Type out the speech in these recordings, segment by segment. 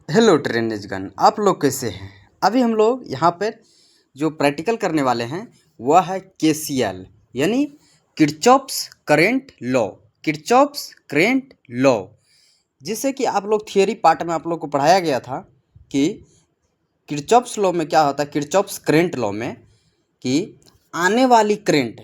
Hello ट्रेनेज gun, आप लोग कैसे हैं। अभी हम लोग यहाँ पर जो प्रैक्टिकल करने वाले हैं वह है केसीएल यानी Kirchhoff's current law. Kirchhoff's current law, जिससे कि आप लोग थियरी पार्ट में आप लोग को पढ़ाया गया था कि किरचॉफ्स लॉ में क्या होता है। किरचॉफ्स करेंट लॉ में कि आने वाली करंट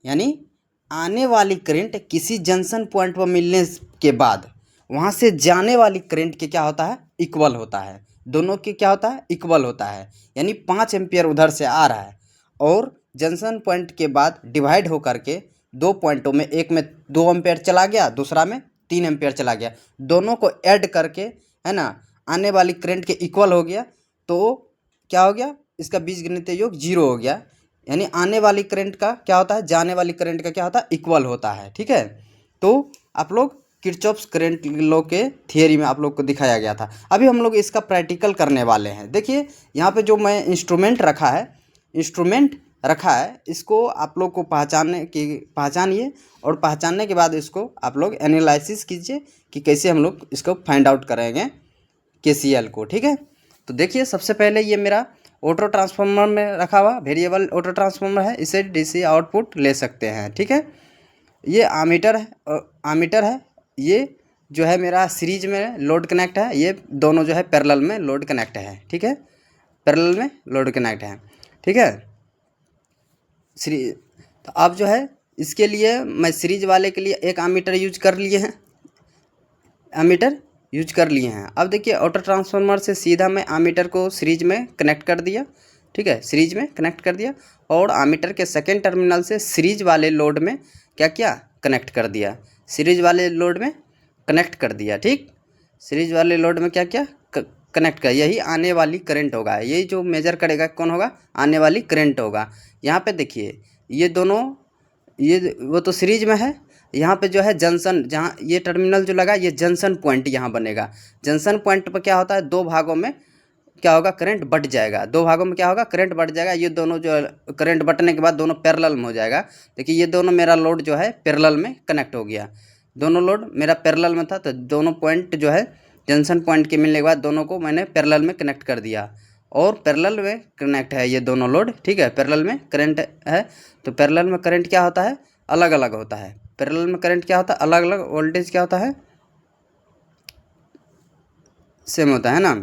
यानी आने वाली करंट किसी जंक्शन पॉइंट पर मिलने के बाद वहाँ से जाने वाली करंट के क्या होता है, इक्वल होता है। दोनों के क्या होता है, इक्वल होता है। यानी 5 एम्पियर उधर से आ रहा है और जंक्शन पॉइंट के बाद डिवाइड होकर के दो पॉइंटों में, एक में 2 एम्पियर चला गया, दूसरा में 3 एम्पियर चला गया। दोनों को ऐड करके है ना आने वाली करंट के इक्वल हो गया, तो क्या हो गया, इसका बीजगणितीय योग 0 हो गया। यानी आने वाली करंट का क्या होता है, जाने वाली करंट का क्या होता है, इक्वल होता है। ठीक है, तो आप लोग किरचॉफ्स करंट लॉ के थियरी में आप लोग को दिखाया गया था। अभी हम लोग इसका प्रैक्टिकल करने वाले हैं। देखिए यहाँ पे जो मैं इंस्ट्रूमेंट रखा है इसको आप लोग को पहचानिए और पहचानने के बाद इसको आप लोग एनालिसिस कीजिए कि कैसे हम लोग इसको फाइंड आउट करेंगे केसीएल को। ठीक है, तो देखिए सबसे पहले ये मेरा ऑटो ट्रांसफार्मर में रखा हुआ वेरिएबल ऑटो ट्रांसफार्मर है, इसे डीसी आउटपुट ले सकते हैं। ठीक है, ये आमीटर है, ये जो है मेरा सीरीज में लोड कनेक्ट है, ये दोनों जो है पैरेलल में लोड कनेक्ट है। ठीक है, पैरेलल में लोड कनेक्ट है। ठीक है, तो अब जो है इसके लिए मैं सीरीज वाले के लिए एक आमीटर यूज कर लिए हैं। अब देखिए ऑटो ट्रांसफार्मर से सीधा मैं आमीटर को सीरीज में कनेक्ट कर दिया। ठीक है, सीरीज में कनेक्ट कर दिया और आमीटर के सेकेंड टर्मिनल से सीरीज वाले लोड में क्या किया, कनेक्ट कर दिया। सीरीज वाले लोड में कनेक्ट कर दिया। ठीक, सीरीज वाले लोड में क्या किया, कनेक्ट कर। यही आने वाली करंट होगा, यही जो मेजर करेगा कौन होगा, आने वाली करंट होगा। यहाँ पे देखिए ये दोनों, ये वो तो सीरीज में है। यहाँ पे जो है जंक्शन, जहाँ ये टर्मिनल जो लगा, ये जंक्शन पॉइंट यहाँ बनेगा। जंक्शन पॉइंट पर क्या होता है, दो भागों में क्या होगा, करंट बट जाएगा। दो भागों में क्या होगा, करंट बट जाएगा। ये दोनों जो करंट बटने के बाद दोनों पैरेलल में हो जाएगा। देखिए ये दोनों मेरा लोड जो है पैरेलल में कनेक्ट हो गया। दोनों लोड मेरा पैरेलल में था, तो दोनों पॉइंट जो है जंक्शन पॉइंट के मिलने के बाद दोनों को मैंने पैरेलल में कनेक्ट कर दिया और पैरेलल में कनेक्ट है ये दोनों लोड। ठीक है, पैरेलल में करंट है, तो पैरेलल में करंट क्या होता है, अलग अलग होता है। पैरेलल में करंट क्या होता है, अलग अलग। वोल्टेज क्या होता है, सेम होता है ना।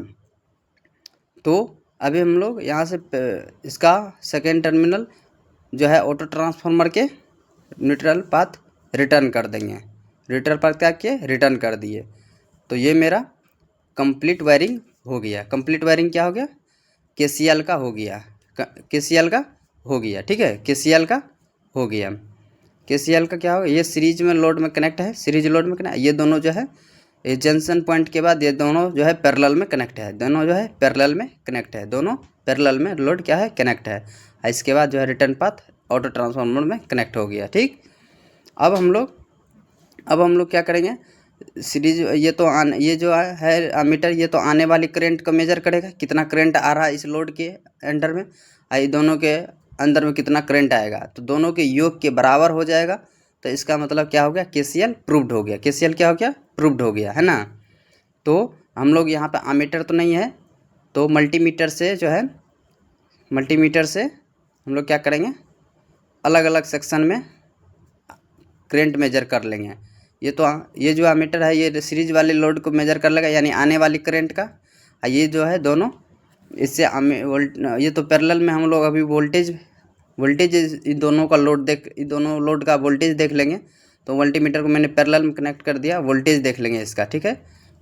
तो अभी हम लोग यहाँ से इसका सेकेंड टर्मिनल जो है ऑटो ट्रांसफार्मर के न्यूट्रल पाथ रिटर्न कर देंगे। न्यूट्रल पाथ क्या किए, रिटर्न कर दिए। तो ये मेरा कंप्लीट वायरिंग हो गया। कंप्लीट वायरिंग क्या हो गया, केसीएल का हो गया। केसीएल का हो गया। ठीक है, केसीएल का हो गया। केसीएल का क्या होगा, ये सीरीज में लोड में कनेक्ट है, सीरीज लोड में कनेक्ट। ये दोनों जो है ये जंक्शन पॉइंट के बाद ये दोनों जो है पैरेलल में कनेक्ट है। दोनों जो है पैरेलल में कनेक्ट है, दोनों पैरेलल में लोड क्या है, कनेक्ट है। इसके बाद जो है रिटर्न पाथ ऑटो ट्रांसफार्मर में कनेक्ट हो गया। ठीक, अब हम लोग क्या करेंगे, सीरीज ये तो ये जो है अमीटर, ये तो आने वाली करंट को मेजर करेगा, कितना करंट आ रहा है इस लोड के अंडर में, आई दोनों के अंदर में कितना करंट आएगा, तो दोनों के योग के बराबर हो जाएगा। तो इसका मतलब क्या हो गया, केसीएल प्रूव्ड हो गया। केसीएल क्या हो गया, प्रूव्ड हो गया, है ना। तो हम लोग यहाँ पे आमीटर तो नहीं है, तो मल्टीमीटर से जो है, मल्टीमीटर से हम लोग क्या करेंगे, अलग अलग सेक्शन में करंट मेजर कर लेंगे। ये जो आमीटर है ये सीरीज वाले लोड को मेजर कर लेगा, यानी आने वाली करंट का। ये जो है दोनों इससे ये तो पैरेलल में हम लोग अभी वोल्टेज इन दोनों का इन दोनों लोड का वोल्टेज देख लेंगे। तो मल्टीमीटर को मैंने पैरेलल में कनेक्ट कर दिया, वोल्टेज देख लेंगे इसका। ठीक है,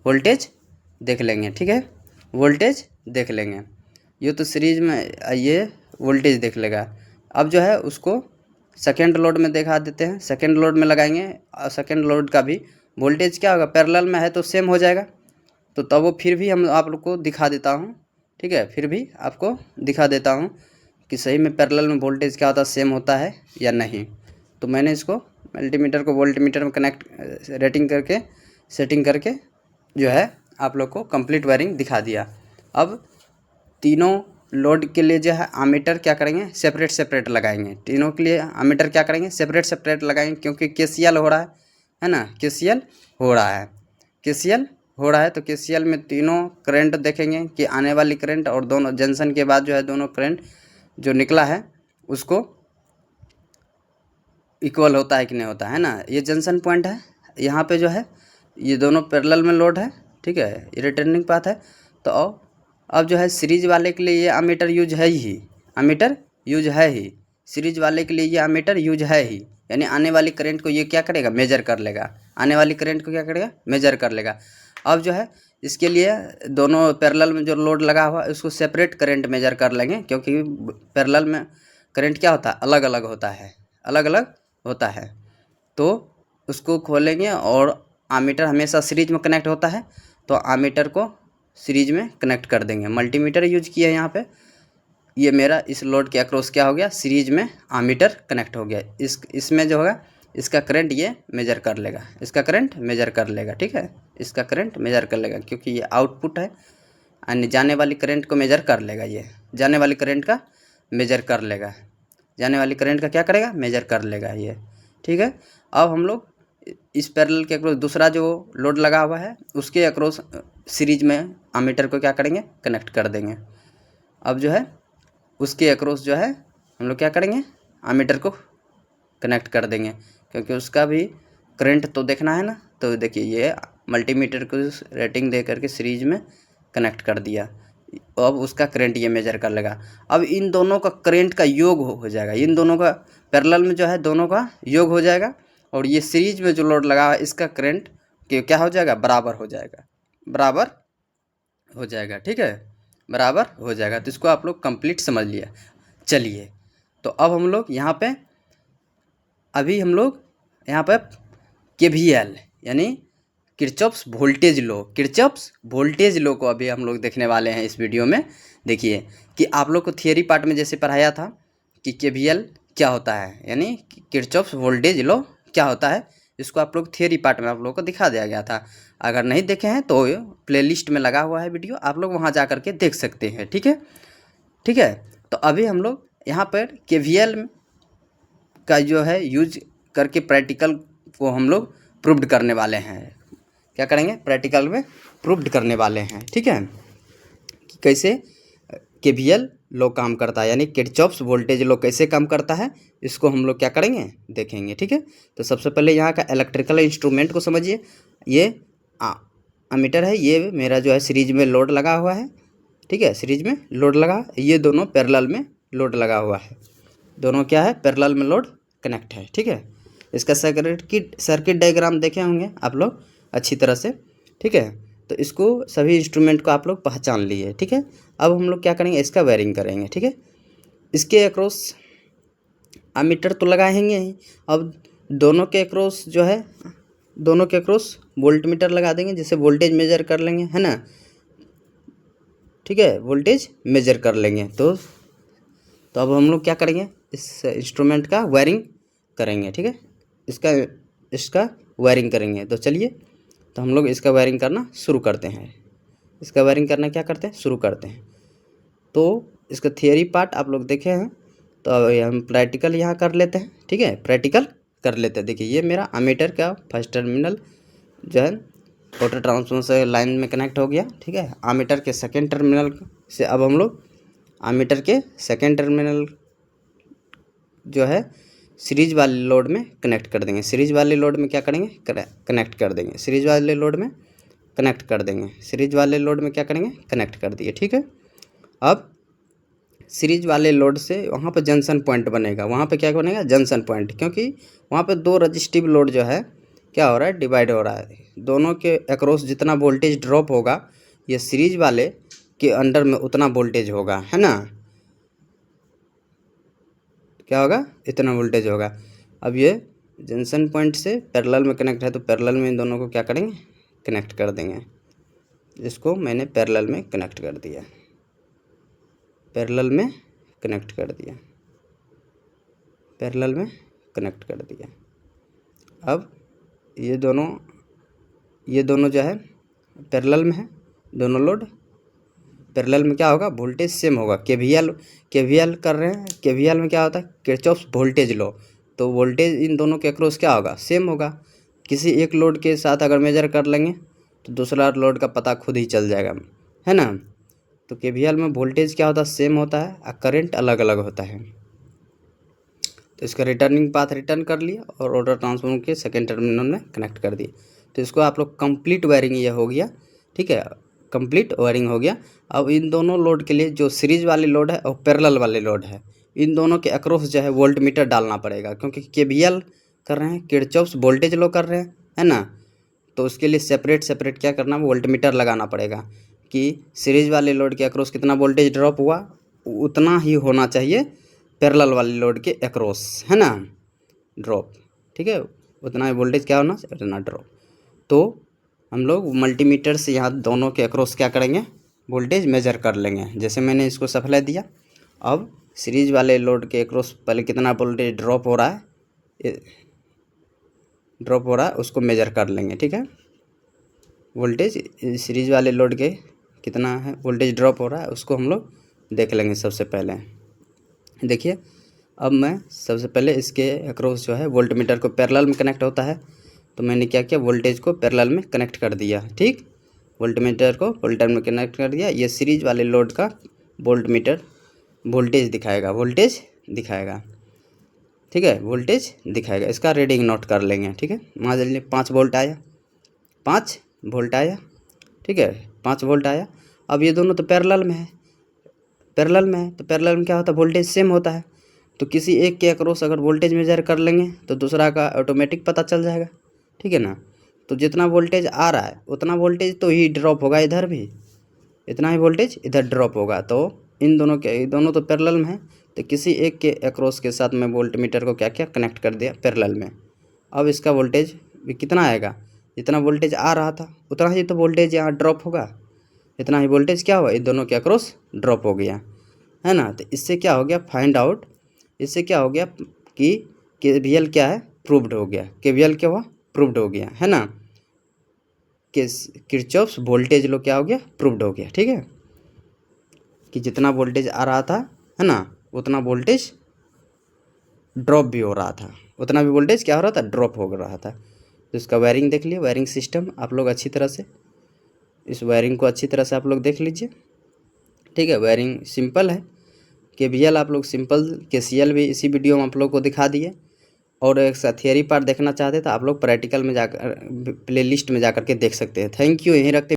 वोल्टेज देख लेंगे। ठीक है, वोल्टेज देख लेंगे। ये तो सीरीज में ये वोल्टेज देख लेगा। अब जो है उसको सेकेंड लोड में दिखा देते हैं, सेकेंड लोड में लगाएंगे और सेकेंड लोड का भी वोल्टेज क्या होगा, पैरेलल में है तो सेम हो जाएगा। तो तब वो फिर भी हम आप लोग को दिखा देता हूँ। ठीक है, फिर भी आपको दिखा देता हूँ कि सही में पैरेलल में वोल्टेज क्या होता है, सेम होता है या नहीं। तो मैंने इसको मल्टीमीटर को वोल्टमीटर में कनेक्ट सेटिंग करके जो है आप लोग को कंप्लीट वायरिंग दिखा दिया। अब तीनों लोड के लिए जो है आमीटर क्या करेंगे, सेपरेट लगाएंगे। तीनों के लिए आमीटर क्या करेंगे, सेपरेट लगाएंगे, क्योंकि केसीएल हो रहा है ना, केसीएल हो रहा है। केसीएल हो रहा है तो केसीएल में तीनों करंट देखेंगे कि आने वाली करंट और दोनों जंक्शन के बाद जो है दोनों करंट जो निकला है उसको इक्वल होता है कि नहीं होता है ना। ये जंक्शन पॉइंट है, यहाँ पे जो है ये दोनों पैरेलल में लोड है, ठीक है, ये रिटर्निंग पाथ है। तो अब जो है सीरीज वाले के लिए ये अमीटर यूज है ही, अमीटर यूज है ही, सीरीज वाले के लिए ये अमीटर यूज है ही, यानी आने वाली करंट को ये क्या करेगा, मेजर कर लेगा, आने वाली करंट को क्या करेगा, मेजर कर लेगा। अब जो है इसके लिए दोनों पैरेलल में जो लोड लगा हुआ है उसको सेपरेट करंट मेजर कर लेंगे, क्योंकि पैरेलल में करंट क्या होता है, अलग अलग होता है, अलग अलग होता है। तो उसको खोलेंगे और आमीटर हमेशा सीरीज में कनेक्ट होता है, तो आमीटर को सीरीज में कनेक्ट कर देंगे। मल्टीमीटर यूज किया है यहाँ पे, ये मेरा इस लोड के अक्रॉस क्या हो गया, सीरीज में आमीटर कनेक्ट हो गया। इसमें जो होगा इसका करंट ये मेजर कर लेगा, इसका करंट मेजर कर लेगा, ठीक है, इसका करंट मेजर कर लेगा, क्योंकि ये आउटपुट है, यानी जाने वाली करंट को मेजर कर लेगा, ये जाने वाली करंट का मेजर कर लेगा, जाने वाली करंट का क्या करेगा, मेजर कर लेगा ये, ठीक है। अब हम लोग इस पैरेलल के अक्रॉस दूसरा जो लोड लगा हुआ है उसके अक्रॉस सीरीज में अमीटर को क्या करेंगे, कनेक्ट कर देंगे। अब जो है उसके अक्रॉस जो है हम लोग क्या करेंगे, अमीटर को कनेक्ट कर देंगे, क्योंकि उसका भी करंट तो देखना है ना। तो देखिए ये मल्टीमीटर को रेटिंग दे करके सीरीज में कनेक्ट कर दिया, अब उसका करंट ये मेजर कर लेगा। अब इन दोनों का करंट का योग हो जाएगा, इन दोनों का पैरेलल में जो है दोनों का योग हो जाएगा, और ये सीरीज में जो लोड लगा हुआ है इसका करंट क्या हो जाएगा, बराबर हो जाएगा, बराबर हो जाएगा, ठीक है, बराबर हो जाएगा। तो इसको आप लोग कंप्लीट समझ लिया। चलिए तो अब हम लोग यहाँ पे अभी हम लोग यहाँ पे केवीएल यानी किरचॉफ्स वोल्टेज लो, किरचॉफ्स वोल्टेज लो को अभी हम लोग देखने वाले हैं इस वीडियो में। देखिए कि आप लोग को थियरी पार्ट में जैसे पढ़ाया था कि केवीएल क्या होता है, यानी किरचॉफ्स वोल्टेज लो क्या होता है, इसको आप लोग थियरी पार्ट में आप लोगों को दिखा दिया गया था। अगर नहीं देखे हैं तो प्लेलिस्ट में लगा हुआ है वीडियो, आप लोग वहाँ जा करके देख सकते हैं, ठीक है, ठीक है। तो अभी हम लोग यहाँ पर केवीएल का जो है यूज करके प्रैक्टिकल को हम लोग प्रूव्ड करने वाले हैं। क्या करेंगे, प्रैक्टिकल में प्रूव्ड करने वाले हैं, ठीक है, कि कैसे केवीएल लो काम करता है, यानी किरचॉफ्स वोल्टेज लो कैसे काम करता है, इसको हम लोग क्या करेंगे, देखेंगे, ठीक है। तो सबसे पहले यहाँ का इलेक्ट्रिकल इंस्ट्रूमेंट को समझिए। ये अमीटर है, ये मेरा जो है सीरीज में लोड लगा हुआ है, ठीक है, सीरीज में लोड लगा, ये दोनों पैरेलल में लोड लगा हुआ है, दोनों क्या है, पैरेलल में लोड कनेक्ट है, ठीक है। इसका सर्किट डायग्राम देखे होंगे आप लोग अच्छी तरह से, ठीक है। तो इसको सभी इंस्ट्रूमेंट को आप लोग पहचान लिए, ठीक है। अब हम लोग क्या करेंगे, इसका वायरिंग करेंगे, ठीक है। इसके अक्रॉस अमीटर तो लगाएंगे ही, अब दोनों के अक्रॉस जो है, दोनों के अक्रॉस वोल्ट मीटर लगा देंगे, जिससे वोल्टेज मेजर कर लेंगे, है ना, ठीक है, वोल्टेज मेजर कर लेंगे। तो अब हम लोग क्या करेंगे, इस इंस्ट्रूमेंट का वायरिंग करेंगे, ठीक है, इसका वायरिंग करेंगे। तो चलिए तो हम लोग इसका वायरिंग करना शुरू करते हैं, इसका वायरिंग करना क्या करते हैं, शुरू करते हैं। तो इसका थियरी पार्ट आप लोग देखे हैं, तो अब हम प्रैक्टिकल यहाँ कर लेते हैं, ठीक है, प्रैक्टिकल कर लेते हैं। देखिए ये मेरा अमीटर का फर्स्ट टर्मिनल जो है ऑटो ट्रांसफार्मर से लाइन में कनेक्ट हो गया, ठीक है। अमीटर के सेकेंड टर्मिनल से अब हम लोग अमीटर के सेकेंड टर्मिनल जो है सीरीज वाले लोड में कनेक्ट कर देंगे, सीरीज वाले लोड में क्या करेंगे, कनेक्ट कर देंगे, सीरीज वाले लोड में कनेक्ट कर देंगे, सीरीज वाले लोड में क्या करेंगे, कनेक्ट कर दिए, ठीक है। अब सीरीज वाले लोड से वहाँ पर जंक्शन पॉइंट बनेगा, वहाँ पे क्या बनेगा, जंक्शन पॉइंट, क्योंकि वहाँ पे दो रजिस्टिव लोड जो है क्या हो रहा है, डिवाइड हो रहा है, दोनों के अक्रॉस जितना वोल्टेज ड्रॉप होगा ये सीरीज वाले के अंडर में उतना वोल्टेज होगा, है ना, क्या होगा, इतना वोल्टेज होगा। अब ये जंक्शन पॉइंट से पैरेलल में कनेक्ट है, तो पैरेलल में इन दोनों को क्या करेंगे, कनेक्ट कर देंगे। इसको मैंने पैरेलल में कनेक्ट कर दिया, पैरेलल में कनेक्ट कर दिया, पैरेलल में कनेक्ट कर दिया। अब ये दोनों जो है पैरेलल में है, दोनों लोड पैरेलल में क्या होगा, वोल्टेज सेम होगा। केवीएल कर रहे हैं, केवीएल में क्या होता है, किरचॉफ्स वोल्टेज लो, तो वोल्टेज इन दोनों के अक्रॉस क्या होगा, सेम होगा। किसी एक लोड के साथ अगर मेजर कर लेंगे तो दूसरा लोड का पता खुद ही चल जाएगा, है ना। तो केवीएल में वोल्टेज क्या होता है, सेम होता है और करंट अलग अलग होता है। तो इसका रिटर्निंग पाथ रिटर्न कर लिया और ऑटो ट्रांसफार्मर के सेकेंड टर्मिनल में कनेक्ट कर दिए। तो इसको आप लोग कंप्लीट वायरिंग ये हो गया, ठीक है, कंप्लीट वायरिंग हो गया। अब इन दोनों लोड के लिए जो सीरीज वाले लोड है और पैरेलल वाले लोड है, इन दोनों के अक्रॉस जो है वोल्ट मीटर डालना पड़ेगा, क्योंकि केवीएल कर रहे हैं, किरचॉफ्स वोल्टेज लो कर रहे हैं, है ना। तो उसके लिए सेपरेट क्या करना, वोल्ट मीटर लगाना पड़ेगा कि सीरीज वाले लोड के अक्रॉस कितना वोल्टेज ड्रॉप हुआ उतना ही होना चाहिए पैरेलल वाले लोड के अक्रॉस, है ना, ड्रॉप, ठीक है, उतना ही वोल्टेज क्या होना चाहिए, उतना ड्रॉप। तो हम लोग मल्टीमीटर से यहाँ दोनों के अक्रॉस क्या करेंगे, वोल्टेज मेजर कर लेंगे। जैसे मैंने इसको सप्लाई दिया, अब सीरीज वाले लोड के अक्रॉस पहले कितना वोल्टेज ड्रॉप हो रहा है उसको मेजर कर लेंगे, ठीक है। वोल्टेज सीरीज वाले लोड के कितना है वोल्टेज ड्रॉप हो रहा है उसको हम लोग देख लेंगे। सबसे पहले देखिए, अब मैं सबसे पहले इसके अक्रॉस जो है वोल्ट मीटर को पैरेलल में कनेक्ट होता है, तो मैंने क्या किया, वोल्टेज को पैरेलल में कनेक्ट कर दिया, ठीक, वोल्ट मीटर को वोल्टेज में कनेक्ट कर दिया। ये सीरीज वाले लोड का वोल्ट मीटर वोल्टेज दिखाएगा, ठीक है, वोल्टेज दिखाएगा। इसका रीडिंग नोट कर लेंगे, ठीक है। मान लीजिए 5 वोल्ट आया, 5 वोल्ट आया, ठीक है, 5 वोल्ट आया। अब ये दोनों तो पैरेलल में है, तो पैरेलल में क्या होता है, वोल्टेज सेम होता है। तो किसी एक के अक्रॉस अगर वोल्टेज मेजर कर लेंगे तो दूसरा का ऑटोमेटिक पता चल जाएगा, ठीक है ना। तो जितना वोल्टेज आ रहा है उतना वोल्टेज तो ही ड्रॉप होगा, इधर भी इतना ही वोल्टेज इधर ड्रॉप होगा। तो इन दोनों तो पैरेलल में है, तो किसी एक के अक्रॉस के साथ मैं वोल्ट मीटर को क्या कनेक्ट कर दिया पैरेलल में। अब इसका वोल्टेज भी कितना आएगा, जितना वोल्टेज आ रहा था उतना ही तो वोल्टेज यहाँ ड्रॉप होगा, इतना ही वोल्टेज क्या हुआ, इन दोनों के अक्रॉस ड्रॉप हो गया, है ना। तो इससे क्या हो गया, फाइंड आउट, इससे क्या हो गया कि केवीएल क्या है, प्रूव्ड हो गया। केवीएल क्या हुआ, प्रूव्ड हो गया, है ना। किरचॉफ्स वोल्टेज लो क्या हो गया, प्रूव्ड हो गया, ठीक है, कि जितना वोल्टेज आ रहा था, है ना, उतना वोल्टेज ड्रॉप भी हो रहा था, उतना भी वोल्टेज क्या हो रहा था, ड्रॉप हो रहा था। तो इसका वायरिंग देख लिए, वायरिंग सिस्टम आप लोग अच्छी तरह से, इस वायरिंग को अच्छी तरह से आप लोग देख लीजिए, ठीक है। वायरिंग सिंपल है, केवीएल आप लोग सिंपल, केसीएल भी इसी वीडियो में आप लोग को दिखा दिए। और एक थियरी पार्ट देखना चाहते तो आप लोग प्रैक्टिकल में जाकर प्लेलिस्ट में जाकर के देख सकते हैं। थैंक यू, यहीं रखते